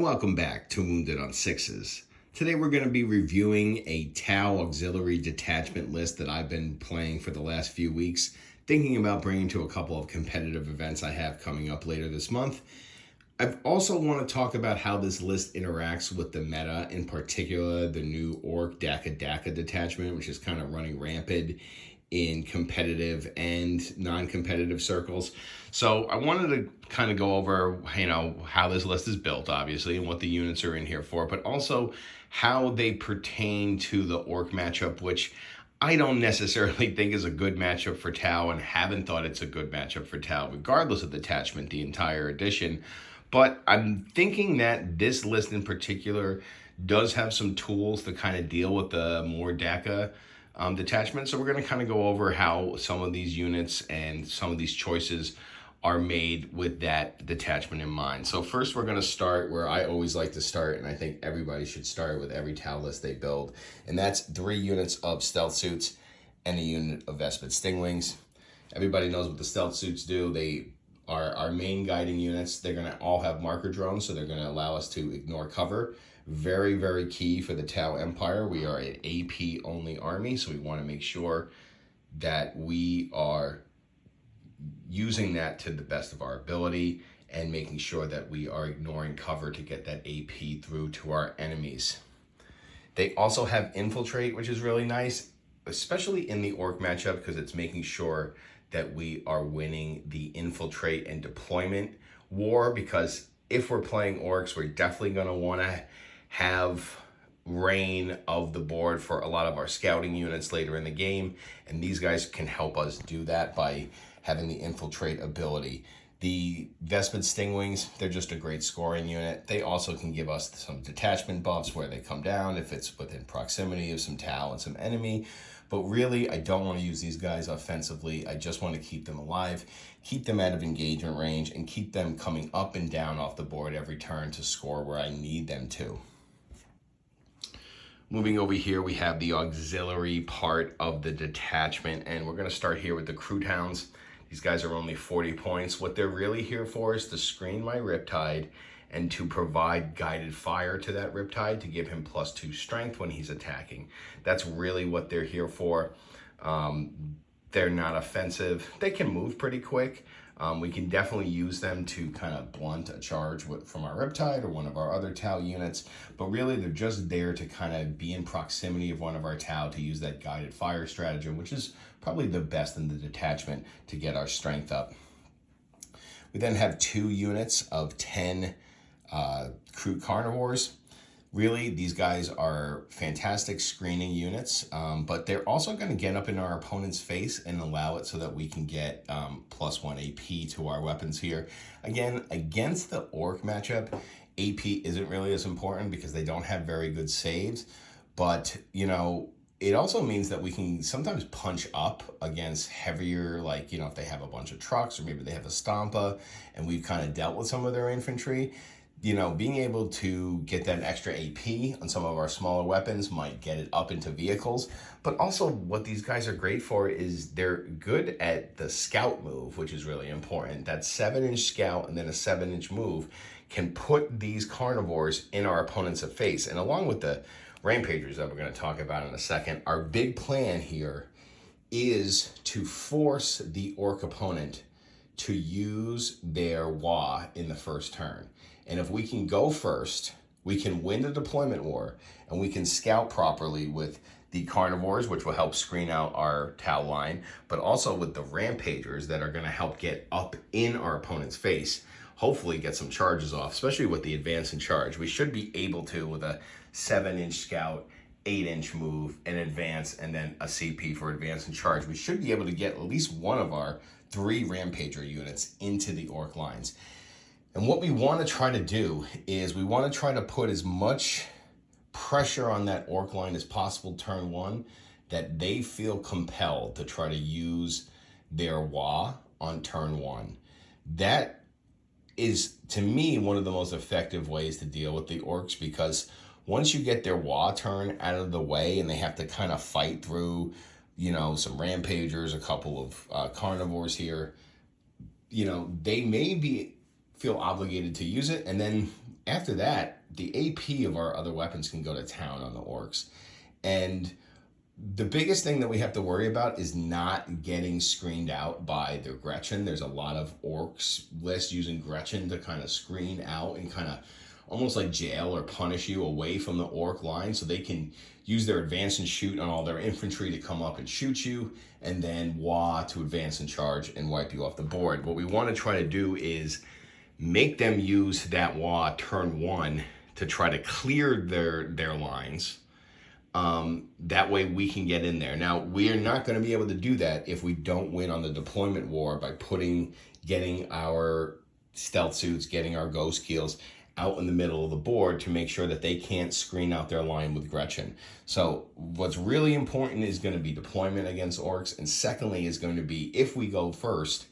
welcome back to Wounded on Sixes. Today we're going to be reviewing a Tau Auxiliary detachment list that I've been playing for the last few weeks, thinking about bringing to a couple of competitive events I have coming up later this month. I also want to talk about how this list interacts with the meta, in particular the new More Dakka detachment, which is kind of running rampant in competitive and non-competitive circles. So I wanted to kind of go over, how this list is built, obviously, and what the units are in here for, but also how they pertain to the Orc matchup, which I don't necessarily think is a good matchup for Tau and haven't thought it's a good matchup for Tau, regardless of detachment, the entire edition. But I'm thinking that this list in particular does have some tools to kind of deal with the More Dakka detachment. So we're going to kind of go over how some of these units and some of these choices are made with that detachment in mind. So first we're going to start where I always like to start, and I think everybody should start with every Tau list they build, and that's 3 units of stealth suits and a unit of Vespid Stingwings. Everybody knows what the stealth suits do. They are our main guiding units. They're going to all have marker drones, so they're going to allow us to ignore cover. Very, very key for the Tau Empire. We are an AP only army, so we want to make sure that we are using that to the best of our ability and making sure that we are ignoring cover to get that AP through to our enemies. They also have Infiltrate, which is really nice, especially in the Orc matchup, because it's making sure that we are winning the Infiltrate and Deployment war, because if we're playing Orcs, we're definitely going to want to have reign of the board for a lot of our scouting units later in the game, and these guys can help us do that by having the Infiltrate ability. The Vespid Stingwings, they're just a great scoring unit. They also can give us some detachment buffs where they come down if it's within proximity of some Tau and some enemy. But really, I don't want to use these guys offensively. I just want to keep them alive, keep them out of engagement range, and keep them coming up and down off the board every turn to score where I need them to. Moving over here, we have the auxiliary part of the detachment, and we're going to start here with the Crouthounds. These guys are only 40 points. What they're really here for is to screen my Riptide and to provide guided fire to that Riptide to give him +2 strength when he's attacking. That's really what they're here for. They're not offensive. They can move pretty quick. We can definitely use them to kind of blunt a charge from our Riptide or one of our other Tau units, but really they're just there to kind of be in proximity of one of our Tau to use that guided fire stratagem, which is probably the best in the detachment to get our strength up. We then have 2 units of 10 Kroot Carnivores. Really, these guys are fantastic screening units, but they're also going to get up in our opponent's face and allow it so that we can get +1 AP to our weapons here. Again, against the Orc matchup, AP isn't really as important because they don't have very good saves, but, it also means that we can sometimes punch up against heavier, if they have a bunch of trucks or maybe they have a Stompa and we've kind of dealt with some of their infantry. Being able to get that extra AP on some of our smaller weapons might get it up into vehicles. But also what these guys are great for is they're good at the scout move, which is really important. That 7-inch scout and then a 7-inch move can put these carnivores in our opponent's face. And along with the rampagers that we're going to talk about in a second, our big plan here is to force the Orc opponent to use their WA in the first turn. And if we can go first, we can win the deployment war, and we can scout properly with the carnivores, which will help screen out our Tau line, but also with the rampagers that are going to help get up in our opponent's face, hopefully get some charges off, especially with the advance and charge. We should be able to, with a 7-inch scout, 8-inch move, an advance, and then a CP for advance and charge, we should be able to get at least one of our 3 rampager units into the Orc lines. And what we want to try to do is we want to try to put as much pressure on that Orc line as possible turn 1, that they feel compelled to try to use their WA on turn 1. That is, to me, one of the most effective ways to deal with the Orcs, because once you get their WA turn out of the way and they have to kind of fight through, some rampagers, a couple of carnivores here, they may feel obligated to use it, and then After that, the AP of our other weapons can go to town on the orcs. And the biggest thing that we have to worry about is not getting screened out by their Gretchen. There's a lot of orcs lists using Gretchen to kind of screen out and kind of almost like jail or punish you away from the orc line, so they can use their advance and shoot on all their infantry to come up and shoot you, and then wah to advance and charge and wipe you off the board. What we want to try to do is make them use that wah turn one to try to clear their lines. That way we can get in there. Now, we are not going to be able to do that if we don't win on the deployment war by getting our stealth suits, getting our ghost keels out in the middle of the board to make sure that they can't screen out their line with Gretchen. So what's really important is going to be deployment against orcs. And secondly is going to be, if we go first,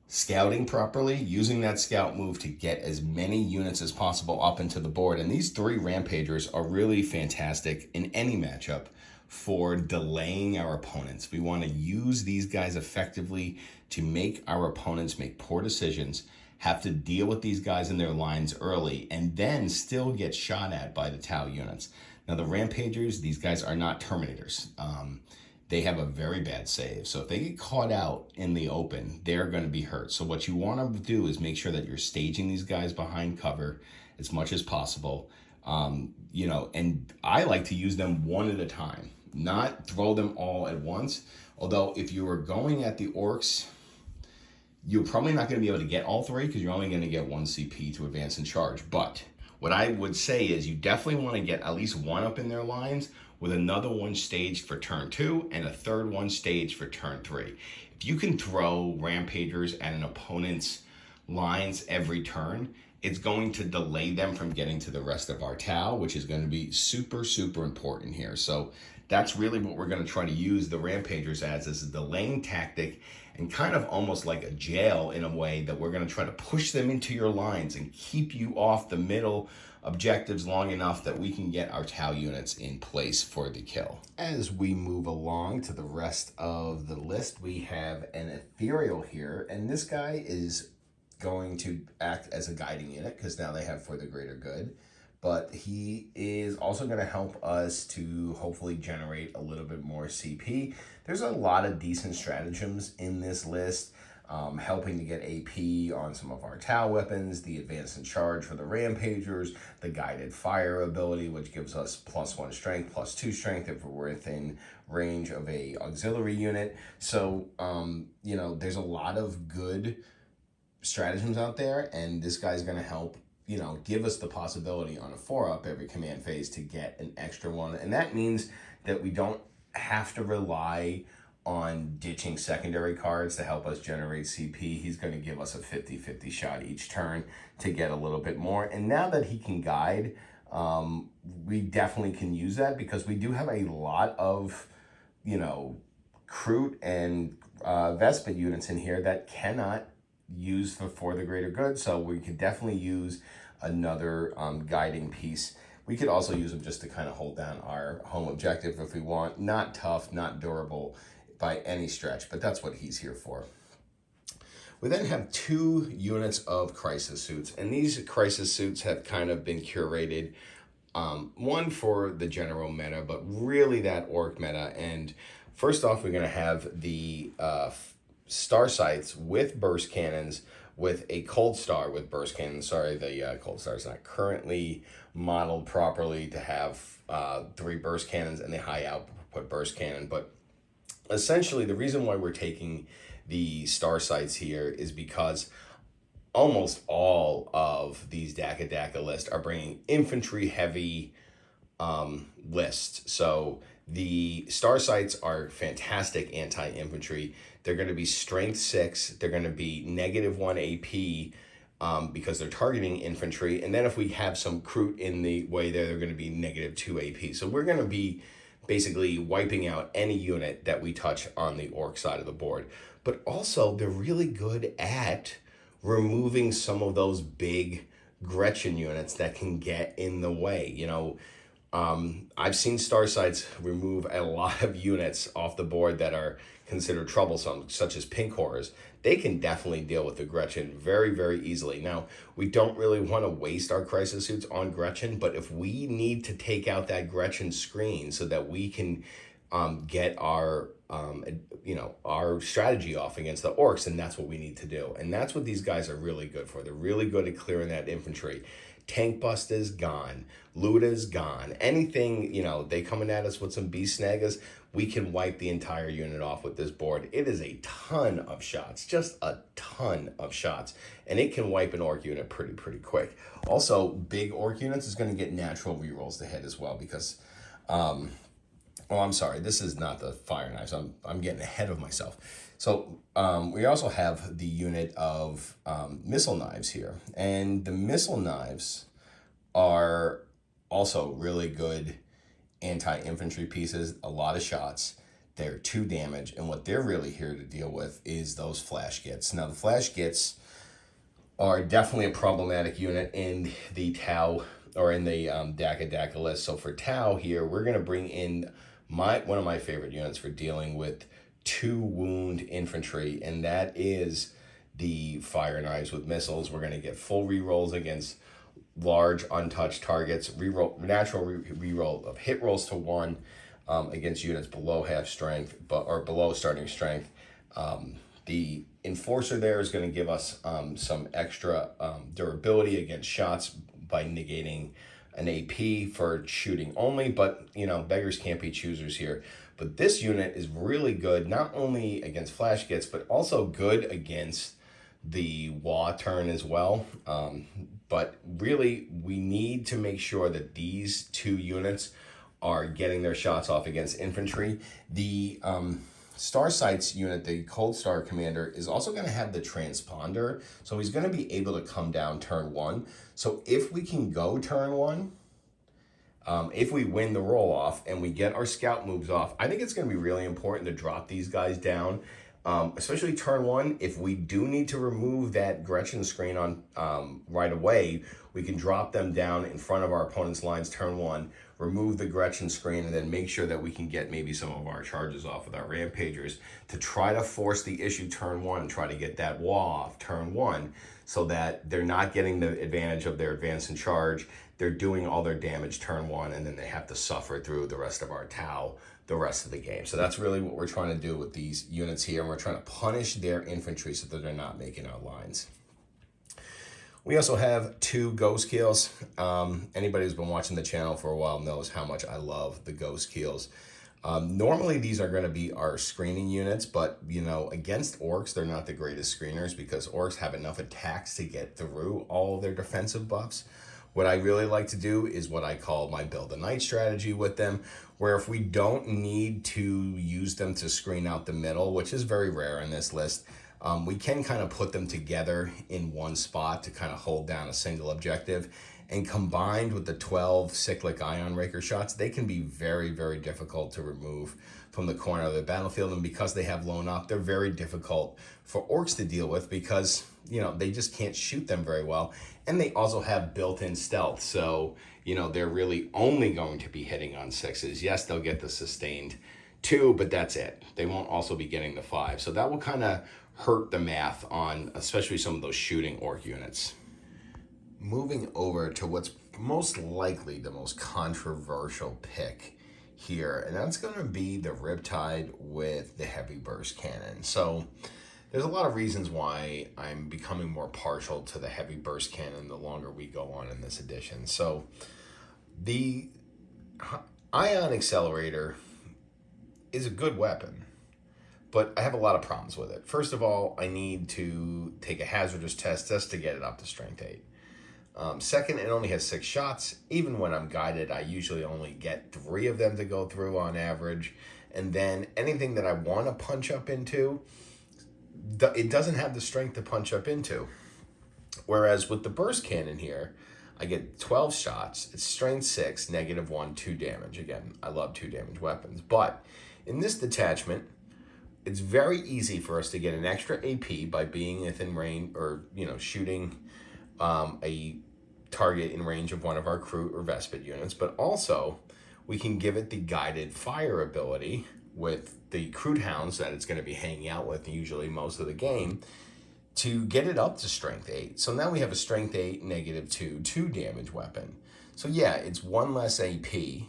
scouting properly, using that scout move to get as many units as possible up into the board. And these 3 rampagers are really fantastic in any matchup for delaying our opponents. We want to use these guys effectively to make our opponents make poor decisions, have to deal with these guys in their lines early, and then still get shot at by the Tau units. Now the rampagers, these guys are not terminators. They have a very bad save. So if they get caught out in the open, they're going to be hurt. So what you want to do is make sure that you're staging these guys behind cover as much as possible. And I like to use them one at a time, not throw them all at once. Although if you are going at the orcs, you're probably not going to be able to get all 3 because you're only going to get 1 CP to advance and charge. But what I would say is you definitely want to get at least 1 up in their lines, with another 1 staged for turn 2 and a third 1 staged for turn 3. If you can throw rampagers at an opponent's lines every turn, it's going to delay them from getting to the rest of our Tau, which is going to be super, super important here. So that's really what we're going to try to use the rampagers as a delaying tactic, and kind of almost like a jail in a way that we're going to try to push them into your lines and keep you off the middle objectives long enough that we can get our Tau units in place for the kill. As we move along to the rest of the list, we have an ethereal here, and this guy is going to act as a guiding unit because now they have for the greater good. But he is also going to help us to hopefully generate a little bit more CP. There's a lot of decent stratagems in this list, helping to get AP on some of our Tau weapons, the advance and charge for the rampagers, the guided fire ability, which gives us +1 strength, +2 strength if we're within range of a auxiliary unit. So, there's a lot of good stratagems out there, and this guy's going to help give us the possibility on a 4-up every command phase to get an extra 1. And that means that we don't have to rely on ditching secondary cards to help us generate CP. He's going to give us a 50-50 shot each turn to get a little bit more. And now that he can guide, we definitely can use that because we do have a lot of, Kroot and Vespa units in here that cannot use for the greater good. So we could definitely use another guiding piece. We could also use them just to kind of hold down our home objective if we want. Not tough, not durable by any stretch, but that's what he's here for. We then have 2 units of crisis suits, and these crisis suits have kind of been curated, one for the general meta, but really that orc meta. And first off, we're going to have the star sights with burst cannons, with a cold star with burst cannon. Sorry, the cold star is not currently modeled properly to have 3 burst cannons and the high output burst cannon. But essentially, the reason why we're taking the star sights here is because almost all of these Dakka lists are bringing infantry heavy lists. So the star sights are fantastic anti-infantry. They're going to be strength 6. They're going to be -1 AP because they're targeting infantry. And then if we have some Kroot in the way there, they're going to be -2 AP. So we're going to be basically wiping out any unit that we touch on the orc side of the board. But also, they're really good at removing some of those big Gretchen units that can get in the way. I've seen star sights remove a lot of units off the board that are considered troublesome, such as pink horrors. They can definitely deal with the Gretchen very, very easily. Now, we don't really want to waste our crisis suits on Gretchen, but if we need to take out that Gretchen screen so that we can get our our strategy off against the orcs, and that's what we need to do. And that's what these guys are really good for. They're really good at clearing that infantry. Tank bust is gone. Loot is gone. Anything, they coming at us with some beast snaggers, we can wipe the entire unit off with this board. It is a ton of shots, just a ton of shots. And it can wipe an orc unit pretty quick. Also, big orc units is going to get natural rerolls to hit as well because, oh, I'm sorry, this is not the fire knives. I'm getting ahead of myself. So we also have the unit of missile knives here. And the missile knives are also really good anti-infantry pieces, a lot of shots. They're 2 damage, and what they're really here to deal with is those flash gits. Now, the flash gits are definitely a problematic unit in the Tau, or in the Dakka list. So for Tau here, we're going to bring in one of my favorite units for dealing with 2 wound infantry, and that is the fire knives with missiles. We're going to get full rerolls against large untouched targets, natural reroll of hit rolls to 1 against units below half strength, or below starting strength. The enforcer there is going to give us some extra durability against shots by negating an AP for shooting only, but beggars can't be choosers here. But this unit is really good, not only against flash gits, but also good against the Wa turn as well. But really, we need to make sure that these 2 units are getting their shots off against infantry. The Star Sights unit, the Cold Star Commander, is also going to have the transponder, so he's going to be able to come down turn 1. So if we can go turn 1, if we win the roll off and we get our scout moves off, I think it's going to be really important to drop these guys down, especially turn 1. If we do need to remove that Gretchen screen on right away, we can drop them down in front of our opponent's lines turn 1, remove the Gretchen screen, and then make sure that we can get maybe some of our charges off with our rampagers to try to force the issue turn 1 and try to get that wall off turn 1 so that they're not getting the advantage of their advance and charge. They're doing all their damage turn 1, and then they have to suffer through the rest of our Tau the rest of the game. So that's really what we're trying to do with these units here, and we're trying to punish their infantry so that they're not making our lines. We also have 2 ghost keels. Anybody who's been watching the channel for a while knows how much I love the ghost keels. Normally these are going to be our screening units, but against orcs, they're not the greatest screeners because orcs have enough attacks to get through all of their defensive buffs. What I really like to do is what I call my build a night strategy with them, where if we don't need to use them to screen out the middle, which is very rare in this list, we can kind of put them together in one spot to kind of hold down a single objective. And combined with the 12 cyclic ion raker shots, they can be very, very difficult to remove from the corner of the battlefield. And because they have blown up, they're very difficult for orcs to deal with because, they just can't shoot them very well. And they also have built-in stealth. So, they're really only going to be hitting on 6s. Yes, they'll get the sustained 2, but that's it. They won't also be getting the 5. So that will kind of hurt the math on especially some of those shooting orc units. Moving over to what's most likely the most controversial pick here, and that's going to be the Riptide with the heavy burst cannon. So there's a lot of reasons why I'm becoming more partial to the heavy burst cannon the longer we go on in this edition. So the ion accelerator is a good weapon, but I have a lot of problems with it. First of all, I need to take a hazardous test just to get it up to strength 8. Second, it only has 6 shots. Even when I'm guided, I usually only get 3 of them to go through on average. And then anything that I want to punch up into, it doesn't have the strength to punch up into. Whereas with the burst cannon here, I get 12 shots. It's strength 6, -1, 2 damage. Again, I love 2 damage weapons. But in this detachment, it's very easy for us to get an extra AP by being within range or, shooting a target in range of one of our Kroot or Vespid units, but also we can give it the guided fire ability with the Kroot hounds that it's going to be hanging out with usually most of the game to get it up to strength 8. So now we have a strength 8, -2, 2 damage weapon. So yeah, it's 1 less AP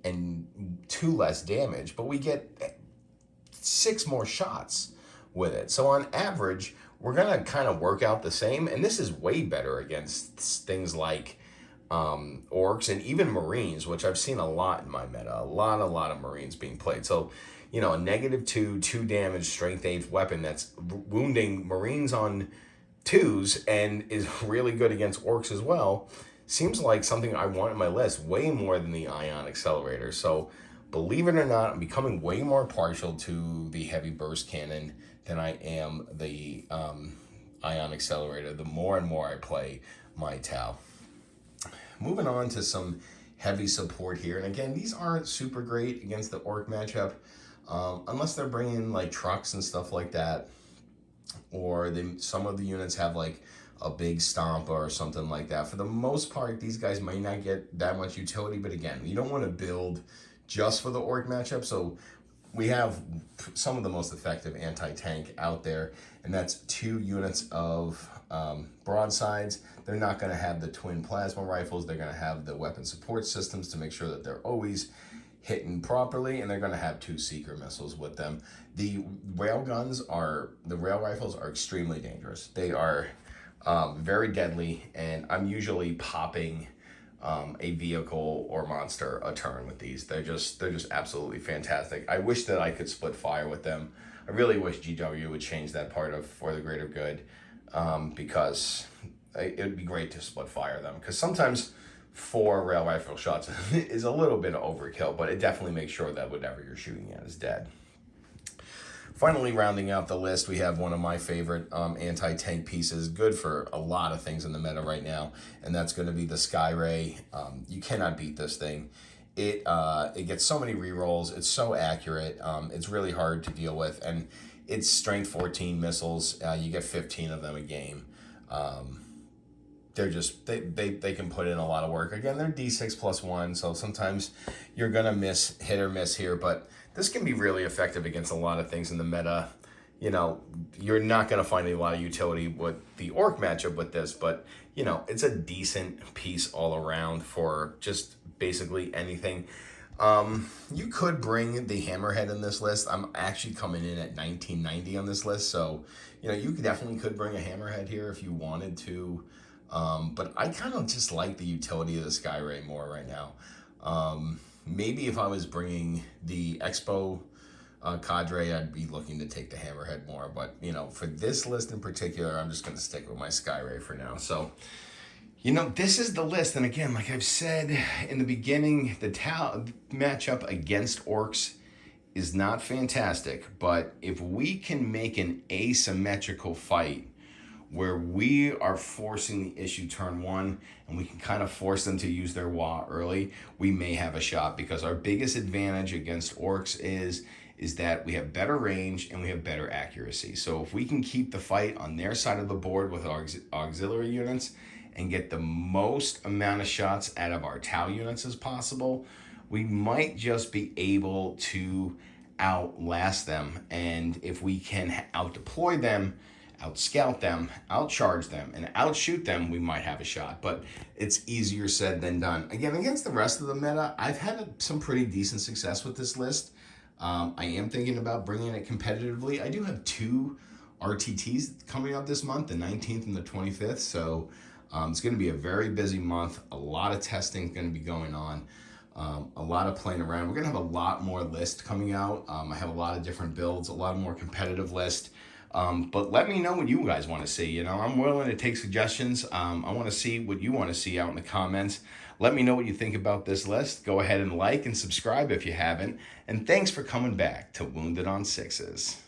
and 2 less damage, but we get 6 more shots with it. So on average, we're gonna kind of work out the same, and this is way better against things like orcs and even marines, which I've seen a lot in my meta. A lot of marines being played. So, you know, a -2, 2 damage, strength 8 weapon that's wounding marines on 2s and is really good against orcs as well. Seems like something I want in my list way more than the ion accelerator. So believe it or not, I'm becoming way more partial to the heavy burst cannon than I am the ion accelerator the more and more I play my Tau. Moving on to some heavy support here. And again, these aren't super great against the orc matchup unless they're bringing like trucks and stuff like that. Or some of the units have like a big stomp or something like that. For the most part, these guys might not get that much utility. But again, you don't want to build just for the orc matchup. So we have some of the most effective anti-tank out there, and that's 2 units of broadsides. They're not going to have the twin plasma rifles. They're going to have the weapon support systems to make sure that they're always hitting properly, and they're going to have 2 seeker missiles with them. The rail rifles are extremely dangerous. They are very deadly, and I'm usually popping a vehicle or monster a turn with these. They're just absolutely fantastic. I wish that I could split fire with them. I really wish GW would change that part of For the Greater Good, because it would be great to split fire them, because sometimes 4 rail rifle shots is a little bit of overkill, but it definitely makes sure that whatever you're shooting at is dead. Finally, rounding out the list, we have one of my favorite anti-tank pieces, good for a lot of things in the meta right now, and that's going to be the Sky Ray. You cannot beat this thing. It gets so many rerolls. It's so accurate. It's really hard to deal with, and it's strength 14 missiles. You get 15 of them a game. They're just, they can put in a lot of work. Again, they're D6 +1, so sometimes you're going to hit or miss here, but this can be really effective against a lot of things in the meta. You know, you're not going to find a lot of utility with the orc matchup with this, but, you know, it's a decent piece all around for just basically anything. You could bring the Hammerhead in this list. I'm actually coming in at 1990 on this list, so, you know, you definitely could bring a Hammerhead here if you wanted to. But I kind of just like the utility of the Sky Ray more right now. Maybe if I was bringing the Expo cadre, I'd be looking to take the Hammerhead more. But, you know, for this list in particular, I'm just going to stick with my Sky Ray for now. So, you know, this is the list. And again, like I've said in the beginning, the Tau matchup against orcs is not fantastic. But if we can make an asymmetrical fight where we are forcing the issue turn 1 and we can kind of force them to use their Wa early, we may have a shot, because our biggest advantage against orcs is that we have better range and we have better accuracy. So if we can keep the fight on their side of the board with our auxiliary units and get the most amount of shots out of our Tau units as possible, we might just be able to outlast them. And if we can out-deploy them, out-scout them, out-charge them, and out-shoot them, we might have a shot. But it's easier said than done. Again, against the rest of the meta, I've had some pretty decent success with this list. I am thinking about bringing it competitively. I do have 2 RTTs coming up this month, the 19th and the 25th. So it's going to be a very busy month. A lot of testing is going to be going on. A lot of playing around. We're going to have a lot more lists coming out. I have a lot of different builds, a lot more competitive lists. But let me know what you guys want to see. You know, I'm willing to take suggestions. I want to see what you want to see out in the comments. Let me know what you think about this list. Go ahead and like and subscribe if you haven't. And thanks for coming back to Wounded on Sixes.